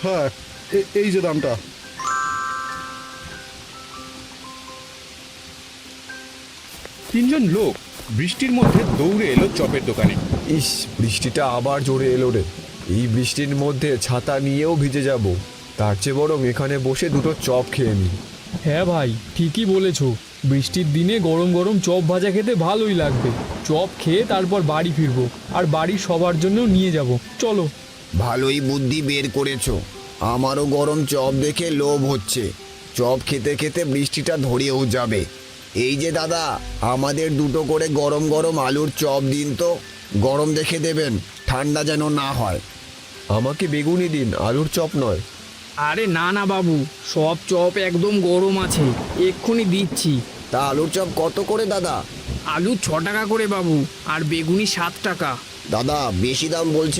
হ্যাঁ, এই যে দামটা। তিনজন লোক বৃষ্টির মধ্যে দৌড়ে এলো চপের দোকানে। ইস, বৃষ্টিটা আবার জোরে এলো রে। এই বৃষ্টির মধ্যে ছাতা নিয়েও ভিজে যাব, তার চেয়ে বরং এখানে বসে দুটো চপ খেয়ে নিই। হ্যাঁ ভাই, ঠিকই বলেছ। বৃষ্টির দিনে গরম গরম চপ ভাজা খেতে ভালোই লাগবে। চপ খেয়ে তারপর বাড়ি ফিরবো, আর বাড়ির সবার জন্যও নিয়ে যাব। চলো। ভালোই বুদ্ধি বের করেছো। আমারও গরম চপ দেখে লোভ হচ্ছে। চপ খেতে খেতে বৃষ্টিটা ধরেও যাবে। এই যে দাদা, আমাদের দুটো করে গরম গরম আলুর চপ দিন তো। গরম দেখে দেবেন, ঠান্ডা যেন না হয়। আমাকে বেগুনি দিন, আলুর চপ নয়। আরে না না বাবু, সব চপ একদম গরম আছে, এক্ষুনি দিচ্ছি। তা আলুর চপ কত করে দাদা? আলু 6 টাকা করে বাবু, আর বেগুনি 7 টাকা। দাদা বেশি দাম বলছেন